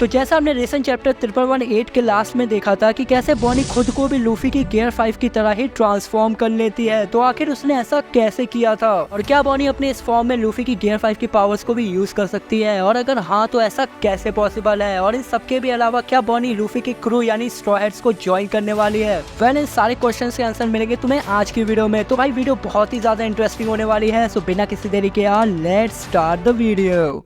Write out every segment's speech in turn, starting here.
तो जैसा हमने रिसेंट चैप्टर 1118 के लास्ट में देखा था कि कैसे बॉनी खुद को भी लूफी की गियर 5 की तरह ही ट्रांसफॉर्म कर लेती है, तो आखिर उसने ऐसा कैसे किया था और क्या बॉनी अपने इस फॉर्म में लूफी की गियर 5 की पावर्स को भी यूज कर सकती है, और अगर हाँ तो ऐसा कैसे पॉसिबल है। और इन सबके भी अलावा क्या बॉनी लूफी की क्रू यानी स्ट्रॉ हैट्स को ज्वाइन करने वाली है। वेल इन सारे क्वेश्चन के आंसर मिलेंगे तुम्हें आज की वीडियो में। तो भाई वीडियो बहुत ही ज्यादा इंटरेस्टिंग होने वाली है, सो बिना किसी देरी के लेट्स स्टार्ट द वीडियो।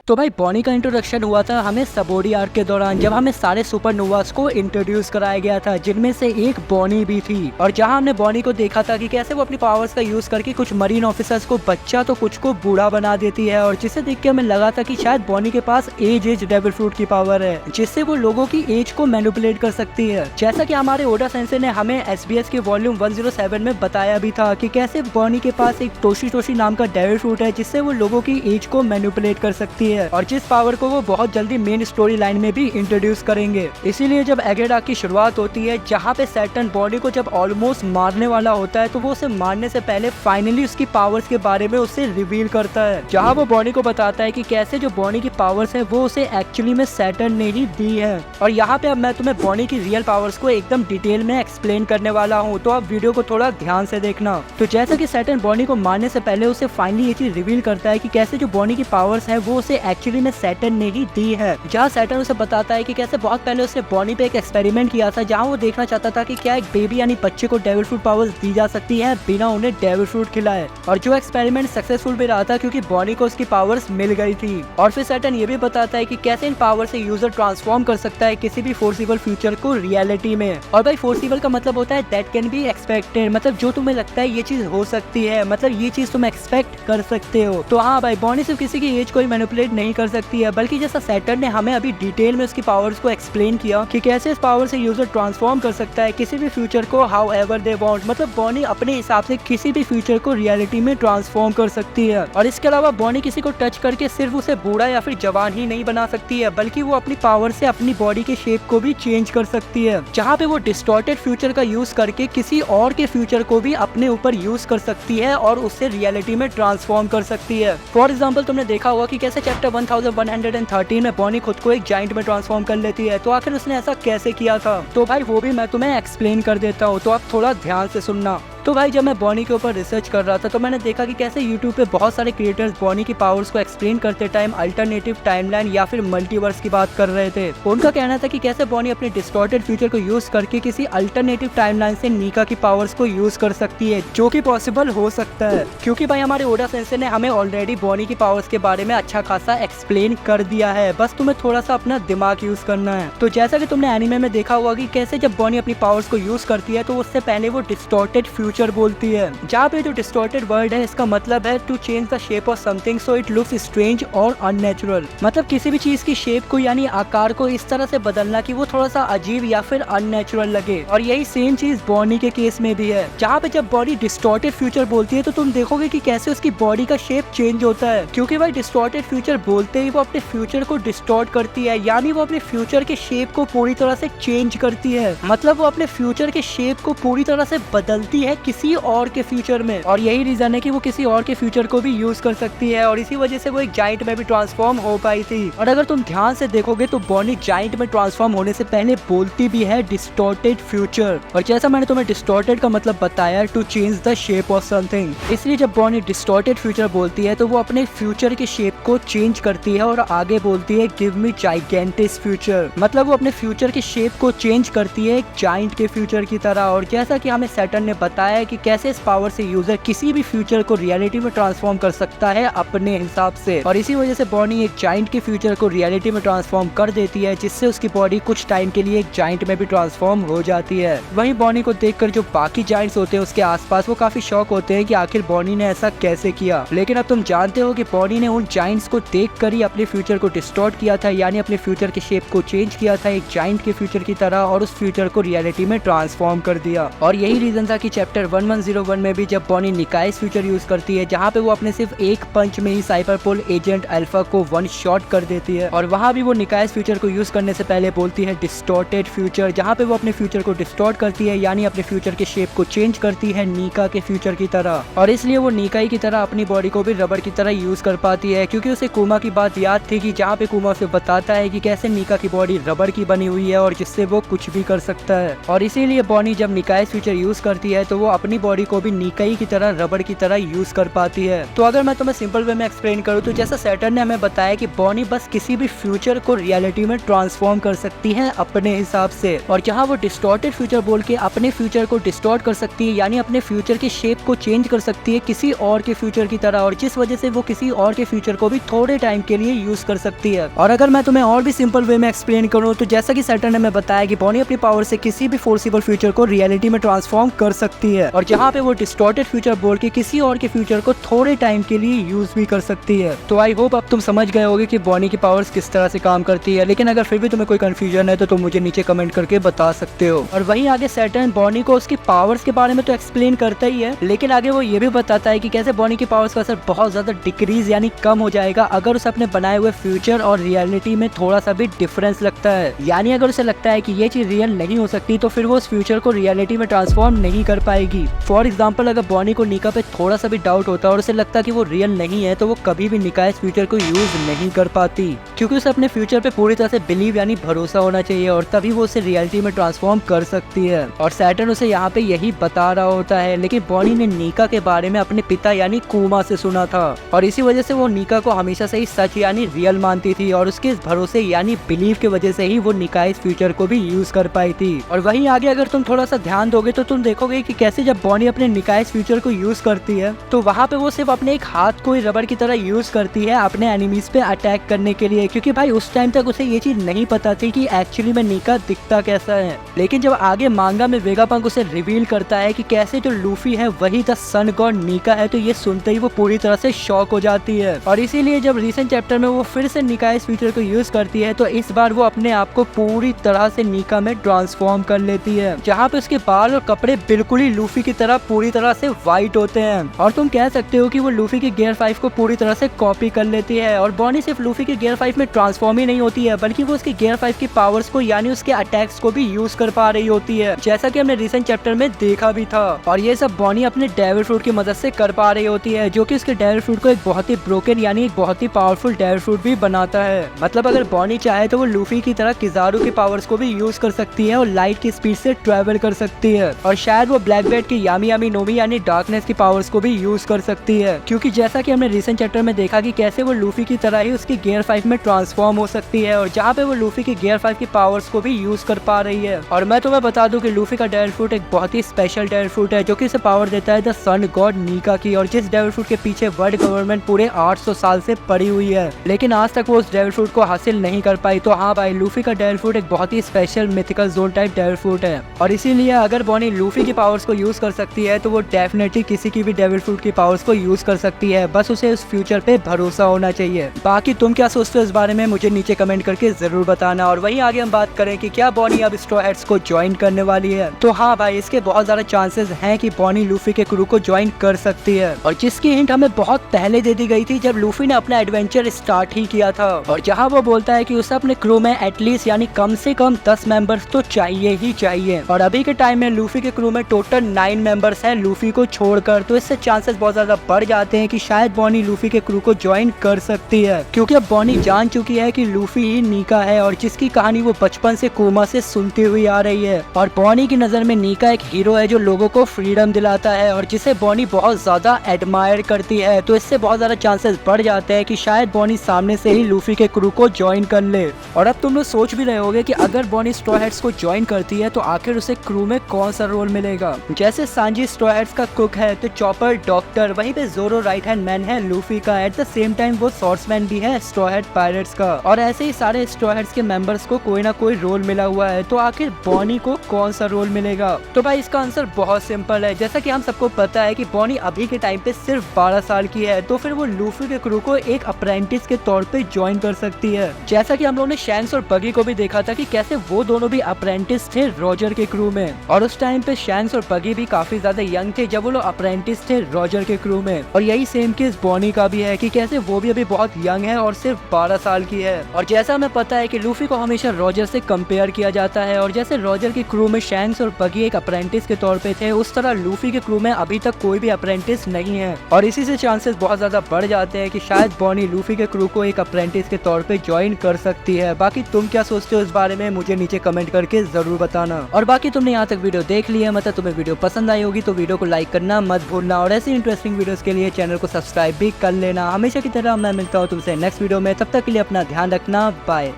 तो भाई बॉनी का इंट्रोडक्शन हुआ था हमें सबोडी आर्क के दौरान, जब हमें सारे सुपरनोवास को इंट्रोड्यूस कराया गया था, जिनमें से एक बॉनी भी थी। और जहां हमने बॉनी को देखा था कि कैसे वो अपनी पावर्स का यूज करके कुछ मरीन ऑफिसर्स को बच्चा तो कुछ को बूढ़ा बना देती है, और जिसे देख के हमें लगा था कि शायद बॉनी के पास एज डेविल फ्रूट की पावर है, जिससे वो लोगों की एज को मैनिपुलेट कर सकती है। जैसा कि हमारे ओडा सेंसे ने हमें SBS के वॉल्यूम 107 में बताया भी था कि कैसे बॉनी के पास एक टोशी नाम का डेविल फ्रूट है, जिससे वो लोगों की एज को मैनिपुलेट कर सकती है, और जिस पावर को वो बहुत जल्दी मेन स्टोरी लाइन में भी इंट्रोड्यूस करेंगे। इसीलिए जब एगेड आर्क की शुरुआत होती है, जहाँ पे सैटर्न बॉनी को जब ऑलमोस्ट मारने वाला होता है, तो वो उसे मारने से पहले फाइनली उसकी पावर्स के बारे में उसे रिवील करता है, जहाँ वो बॉनी को बताता है कि कैसे जो बॉनी की पावर्स है वो उसे एक्चुअली में सैटर्न ने ही दी है। और यहाँ पे अब मैं तुम्हें बॉनी की रियल पावर्स को एकदम डिटेल में एक्सप्लेन करने वाला हूँ, तो आप वीडियो को थोड़ा ध्यान से देखना। तो जैसा कि सैटर्न बॉनी को मारने से पहले उसे फाइनली ये चीज रिवील करता है कि कैसे जो बॉनी की पावर्स है वो उसे एक्चुअली सैटर्न ने ही दी है, जहाँ सैटर्न उसे बताता है कि कैसे बहुत पहले उसने बॉनी पे एक एक्सपेरिमेंट किया था, जहाँ वो देखना चाहता था कि क्या एक बेबी यानी बच्चे को डेविल फ्रूट पावर्स दी जा सकती है बिना उन्हें डेविल फ्रूट खिलाए। और जो एक्सपेरिमेंट सक्सेसफुल भी रहा था, क्योंकि बॉनी को उसकी पावर्स मिल गई थी। और फिर सैटर्न ये भी बताता है कि कैसे इन पावर से यूजर ट्रांसफॉर्म कर सकता है किसी भी फोर्सिबल फ्यूचर को रियलिटी में। और भाई फोर्सिबल का मतलब होता है दैट कैन बी एक्सपेक्टेड, मतलब जो तुम्हें लगता है ये चीज हो सकती है, मतलब ये चीज तुम एक्सपेक्ट कर सकते हो। तो हाँ भाई, बॉनी सिर्फ किसी की एज को ही मैनिपुलेट नहीं कर सकती है, बल्कि जैसा सैटर्न ने हमें अभी डिटेल में उसकी पावर्स को एक्सप्लेन किया कि कैसे इस पावर से यूजर ट्रांसफॉर्म कर सकता है किसी भी फ्यूचर को हाउ एवर दे वांट, मतलब बॉनी अपने हिसाब से किसी भी फ्यूचर को रियलिटी में ट्रांसफॉर्म कर सकती है। और इसके अलावा बॉनी किसी को टच करके सिर्फ उसे बूढ़ा या फिर जवान ही नहीं बना सकती है, बल्कि वो अपनी पावर से अपनी बॉडी के शेप को भी चेंज कर सकती है, जहाँ पे वो डिस्टॉर्टेड फ्यूचर का यूज करके किसी और के फ्यूचर को भी अपने ऊपर यूज कर सकती है और उससे रियलिटी में ट्रांसफॉर्म कर सकती है। फॉर एग्जाम्पल तुमने देखा होगा कि कैसे चैप्टर 1113 में बॉनी खुद को एक जाइंट में ट्रांसफॉर्म कर लेती है, तो आखिर उसने ऐसा कैसे किया था, तो भाई वो भी मैं तुम्हें एक्सप्लेन कर देता हूँ, तो आप थोड़ा ध्यान से सुनना। तो भाई जब मैं बॉनी के ऊपर रिसर्च कर रहा था, तो मैंने देखा कि कैसे YouTube पे बहुत सारे क्रिएटर्स बॉनी की पावर्स को एक्सप्लेन करते टाइम अल्टरनेटिव टाइमलाइन या फिर मल्टीवर्स की बात कर रहे थे। उनका कहना था कि कैसे बॉनी अपने डिस्टॉर्टेड फ्यूचर को यूज करके किसी अल्टरनेटिव टाइमलाइन से नीका की पावर्स को यूज कर सकती है, जो कि पॉसिबल हो सकता है, क्योंकि भाई हमारे ओडा सेंसे ने हमें ऑलरेडी बॉनी की पावर्स के बारे में अच्छा खासा एक्सप्लेन कर दिया है, बस तुम्हें थोड़ा सा अपना दिमाग यूज करना है। तो जैसा कि तुमने एनिमे में देखा हुआ कि कैसे जब बॉनी अपनी पावर्स को यूज करती है, तो उससे पहले वो डिस्टॉर्टेड फ्यूचर बोलती है, जहाँ पे जो डिस्टॉर्टेड वर्ड है इसका मतलब है to change the shape of something so it looks strange और अननेचुरल, मतलब किसी भी चीज की शेप को यानी आकार को इस तरह से बदलना कि वो थोड़ा सा अजीब या फिर अननेचुरल लगे। और यही सेम चीज बॉनी के केस में भी है, जहाँ पे जब बॉडी डिस्टॉर्टेड फ्यूचर बोलती है, तो तुम देखोगे कि कैसे उसकी बॉडी का शेप चेंज होता है, क्योंकि भाई डिस्टॉर्टेड फ्यूचर बोलते ही वो अपने फ्यूचर को डिस्टॉर्ट करती है, यानी वो अपने फ्यूचर के शेप को पूरी तरह से चेंज करती है, मतलब वो अपने फ्यूचर के शेप को पूरी तरह से बदलती है किसी और के फ्यूचर में। और यही रीजन है कि वो किसी और के फ्यूचर को भी यूज कर सकती है, और इसी वजह से वो एक जाइंट में भी ट्रांसफॉर्म हो पाई थी। और अगर तुम ध्यान से देखोगे तो बॉनी जाइंट में ट्रांसफॉर्म होने से पहले बोलती भी है डिस्टॉर्टेड फ्यूचर, और जैसा मैंने तुम्हें डिस्टॉर्टेड का मतलब बताया to change the shape of something, इसलिए जब बॉनी डिस्टॉर्टेड फ्यूचर बोलती है तो वो अपने फ्यूचर के शेप को चेंज करती है और आगे बोलती है गिव मी जाइगेंटिस फ्यूचर, मतलब वो अपने फ्यूचर के शेप को चेंज करती है एक जाइंट के फ्यूचर की तरह। और जैसा कि हमें सैटर्न ने बताया कि कैसे इस पावर से यूजर किसी भी फ्यूचर को रियलिटी में ट्रांसफॉर्म कर सकता है अपने हिसाब से, और इसी वजह से बॉनी एक जाइंट के फ्यूचर को रियलिटी में ट्रांसफॉर्म कर देती है, जिससे उसकी बॉडी कुछ टाइम के लिए एक जाइंट में भी ट्रांसफॉर्म हो जाती है। वहीं बॉनी को देखकर जो बाकी जाइंट्स होते हैं उसके आसपास, वो काफी शॉक होते हैं कि आखिर बॉनी ने ऐसा कैसे किया। लेकिन अब तुम जानते हो कि बॉनी ने उन जाइंट्स को देखकर ही अपने फ्यूचर को डिस्टॉर्ट किया था, यानी अपने फ्यूचर के शेप को चेंज किया था एक जाइंट के फ्यूचर की तरह, और उस फ्यूचर को रियलिटी में ट्रांसफॉर्म कर दिया। और यही रीजन था कि चैप्टर चैप्टर 1101 में भी जब बॉनी निकाइस फ्यूचर यूज करती है, जहाँ पे वो अपने सिर्फ एक पंच में ही साइबरपोल एजेंट अल्फा को वन शॉट कर देती है। और वहाँ भी वो निकाइस फ्यूचर को यूज करने से पहले बोलती है डिस्टॉर्टेड फ्यूचर, जहाँ पे वो अपने फ्यूचर को डिस्टॉर्ट करती है, यानी अपने फ्यूचर के शेप को चेंज करती है नीका के फ्यूचर की तरह। और इसलिए वो नीकाई की तरह अपनी बॉडी को भी रबड़ की तरह यूज कर पाती है, क्योंकि उसे कुमा की बात याद थी कि जहाँ पे कुमा उसे बताता है कि कैसे नीका की बॉडी रबड़ की बनी हुई है और जिससे वो कुछ भी कर सकता है। और इसीलिए बॉनी जब निकाइस फ्यूचर यूज करती है तो वो अपनी बॉडी को भी निकाई की तरह रबड़ की तरह यूज कर पाती है। तो अगर मैं तुम्हें सिंपल वे में एक्सप्लेन करूँ तो जैसा सैटर्न ने हमें बताया कि बॉनी बस किसी भी फ्यूचर को रियलिटी में ट्रांसफॉर्म कर सकती है अपने हिसाब से, और जहाँ वो डिस्टॉर्टेड फ्यूचर बोल के अपने फ्यूचर को डिस्टॉर्ट कर सकती है, यानी अपने फ्यूचर के शेप को चेंज कर सकती है किसी और के फ्यूचर की तरह, और जिस वजह से वो किसी और के फ्यूचर को भी थोड़े टाइम के लिए यूज कर सकती है। और अगर मैं तुम्हें और भी सिंपल वे में एक्सप्लेन करूँ तो जैसा कि सैटर्न ने हमें बताया कि बॉनी अपनी पावर से किसी भी फोर्सिबल फ्यूचर को रियलिटी में ट्रांसफॉर्म कर सकती है, और जहाँ पे वो डिस्टॉर्टेड फ्यूचर बोल के किसी और के फ्यूचर को थोड़े टाइम के लिए यूज भी कर सकती है। तो आई होप अब तुम समझ गए होगे कि बॉनी की पावर्स किस तरह से काम करती है, लेकिन अगर फिर भी तुम्हें कोई कंफ्यूजन है तो तुम मुझे नीचे कमेंट करके बता सकते हो। और वहीं आगे सैटर्न बॉनी को उसकी पावर्स के बारे में तो एक्सप्लेन करता ही है, लेकिन आगे वो ये भी बताता है कि कैसे बॉनी की पावर्स का असर बहुत ज्यादा डिक्रीज यानी कम हो जाएगा अगर उसे अपने बनाए हुए फ्यूचर और रियलिटी में थोड़ा सा भी डिफरेंस लगता है। यानी अगर उसे लगता है कि ये चीज रियल नहीं हो सकती तो फिर वो उस फ्यूचर को रियलिटी में ट्रांसफॉर्म नहीं कर पाएगी। फॉर एग्जाम्पल, अगर बॉनी को नीका पे थोड़ा सा भी डाउट होता है और उसे लगता है कि वो रियल नहीं है तो वो कभी भी निकाइस फ्यूचर को यूज नहीं कर पाती, क्योंकि उसे अपने फ्यूचर पे पूरी तरह से बिलीव यानी भरोसा होना चाहिए और तभी वो उसे रियलिटी में ट्रांसफॉर्म कर सकती है। और सैटर्न उसे यहाँ पे यही बता रहा होता है, लेकिन बॉनी ने नीका के बारे में अपने पिता यानी कुमा से सुना था और इसी वजह से वो नीका को हमेशा से ही सच यानी रियल मानती थी और उसके इस भरोसे यानी बिलीव की वजह से ही वो निकाइस फ्यूचर को भी यूज कर पाई थी। और वहीं आगे अगर तुम थोड़ा सा ध्यान दोगे तो तुम देखोगे कि कैसे जब बॉनी अपने निकाइस फ्यूचर को यूज करती है तो वहाँ पे वो सिर्फ अपने एक हाथ को ही रबड़ की तरह यूज करती है अपने एनिमीज पे अटैक करने के लिए, क्योंकि भाई उस टाइम तक उसे ये चीज नहीं पता थी कि एक्चुअली में नीका दिखता कैसा है। लेकिन जब आगे मांगा में वेगापंक उसे रिवील करता है कि कैसे जो लूफी है वही द सन गॉड नीका है, तो ये सुनते ही वो पूरी तरह से शॉक हो जाती है। और इसीलिए जब रिसेंट चैप्टर में वो फिर से निकाइस फ्यूचर को यूज करती है तो इस बार वो अपने आप को पूरी तरह से नीका में ट्रांसफॉर्म कर लेती है, जहाँ पे उसके बाल और कपड़े बिल्कुल ही लूफी की तरह पूरी तरह से व्हाइट होते हैं। और तुम कह सकते हो कि वो लूफी के गियर 5 को पूरी तरह से कॉपी कर लेती है। और बॉनी सिर्फ लूफी के गियर 5 में ट्रांसफॉर्म ही नहीं होती है बल्कि वो उसके गियर 5 की पावर्स को यानी उसके अटैक्स को भी यूज कर पा रही होती है, जैसा कि हमने रिसेंट चैप्टर में देखा भी था। और ये सब बॉनी अपने डेविल फ्रूट की मदद से कर पा रही होती है, जो कि उसके डेविल फ्रूट को एक बहुत ही ब्रोकन यानी एक बहुत ही पावरफुल डेविल फ्रूट भी बनाता है। मतलब अगर बॉनी चाहे तो वो लूफी की तरह किजारू की पावर्स को भी यूज कर सकती है और लाइट की स्पीड से ट्रेवल कर सकती है, और शायद वो ब्लैक बेट की यामी यामी नोमी यानी डार्कनेस की पावर्स को भी यूज कर सकती है, क्योंकि जैसा कि हमने रिसेंट चैप्टर में देखा कि कैसे वो लूफी की तरह ही उसकी गियर 5 में ट्रांसफॉर्म हो सकती है, और जहाँ पे वो लूफी की गियर 5 की पावर्स को भी यूज कर पा रही है। और मैं तुम्हें बता दूं कि लूफी का डेविल फ्रूट एक बहुत ही स्पेशल डेविल फ्रूट है जो कि इसे पावर देता है द सन गॉड नीका की, और जिस डेविल फ्रूट के पीछे वर्ल्ड गवर्नमेंट पूरे 800 साल से पड़ी हुई है, लेकिन आज तक वो उस डेविल फ्रूट को हासिल नहीं कर पाई। तो हाँ भाई, लूफी का डेविल फ्रूट एक बहुत ही special mythical zone type devil fruit है, और इसीलिए अगर बॉनी लूफी की पावर्स को यूज कर सकती है तो वो डेफिनेटली किसी की भी डेविल फ्रूट की पावर्स को यूज कर सकती है, बस उसे उस फ्यूचर पे भरोसा होना चाहिए। बाकी तुम क्या सोचते हो इस बारे में मुझे नीचे कमेंट करके जरूर बताना। और वहीं आगे हम बात करें कि क्या बॉनी अब स्ट्रॉ हैट्स को ज्वाइन करने वाली है, तो हाँ भाई, इसके बहुत ज्यादा चांसेस हैं कि बॉनी लूफी के क्रू को ज्वाइन कर सकती है, और जिसकी हिंट हमें बहुत पहले दे दी गई थी जब लूफी ने अपना एडवेंचर स्टार्ट ही किया था, और जहाँ वो बोलता है कि उसे अपने क्रू में एटलीस्ट यानी कम से कम 10 मेंबर्स तो चाहिए ही चाहिए। और अभी के टाइम में लूफी के क्रू में टोटल 9 मेंबर्स हैं लूफी को छोड़कर, तो इससे चांसेस बहुत ज्यादा बढ़ जाते हैं कि शायद बॉनी लूफी के क्रू को ज्वाइन कर सकती है, क्योंकि अब बॉनी जान चुकी है कि लूफी ही नीका है और जिसकी कहानी वो बचपन से कोमा से सुनती हुई आ रही है। और बॉनी की नजर में नीका एक हीरो है जो लोगों को फ्रीडम दिलाता है और जिसे बॉनी बहुत ज्यादा एडमायर करती है, तो इससे बहुत ज्यादा चांसेस बढ़ जाते हैं कि शायद बॉनी सामने से ही लूफी के क्रू को ज्वाइन कर ले। और अब तुम लोग सोच भी रहे होगे कि अगर बॉनी स्ट्रॉ हैट्स को ज्वाइन करती है तो आखिर उसे क्रू में कौन सा रोल मिलेगा। जैसे सांजी स्ट्रॉ हैट्स का कुक है तो चॉपर डॉक्टर, वहीं पे जोरो राइट हैंड मैन है लूफी का, एट द सेम टाइम वो स्वॉर्ड्समैन भी है स्ट्रॉ हैट पायरेट्स का, और ऐसे ही सारे स्ट्रॉ हैट्स के मेंबर्स को कोई ना कोई रोल मिला हुआ है। तो आखिर बॉनी को कौन सा रोल मिलेगा? तो भाई इसका आंसर बहुत सिंपल है। जैसा कि हम सबको पता है कि बॉनी अभी के टाइम पे सिर्फ 12 साल की है, तो फिर वो लूफी के क्रू को एक अप्रेंटिस के तौर पे ज्वाइन कर सकती है, जैसा कि हम लोगों ने शैंक्स और बगी को भी देखा था कि कैसे वो दोनों भी अप्रेंटिस थे रॉजर के क्रू में, और उस टाइम पे शैंक्स और बगी बगी भी काफी ज्यादा यंग थे जब वो लोग अप्रेंटिस थे रॉजर के क्रू में। और यही सेम केस बॉनी का भी है कि कैसे वो भी अभी बहुत यंग है और सिर्फ 12 साल की है। और जैसा हमें पता है कि लूफी को हमेशा रॉजर से कंपेयर किया जाता है, और जैसे रॉजर के क्रू में शैंक्स और बगी एक अप्रेंटिस के तौर पे थे, उस तरह लूफी के क्रू में अभी तक कोई भी अप्रेंटिस नहीं है। और इसी से चांसेस बहुत ज्यादा बढ़ जाते हैं कि शायद बॉनी लूफी के क्रू को एक अप्रेंटिस के तौर पे ज्वाइन कर सकती है। बाकी तुम क्या सोचते हो इस बारे में मुझे नीचे कमेंट करके जरूर बताना। और बाकी तुमने यहाँ तक वीडियो देख लिया, मतलब तुम्हें वीडियो पसंद आई होगी तो वीडियो को लाइक करना मत भूलना, और ऐसी इंटरेस्टिंग वीडियोस के लिए चैनल को सब्सक्राइब भी कर लेना। हमेशा की तरह मैं मिलता हूँ तुमसे नेक्स्ट वीडियो में, तब तक के लिए अपना ध्यान रखना, बाय।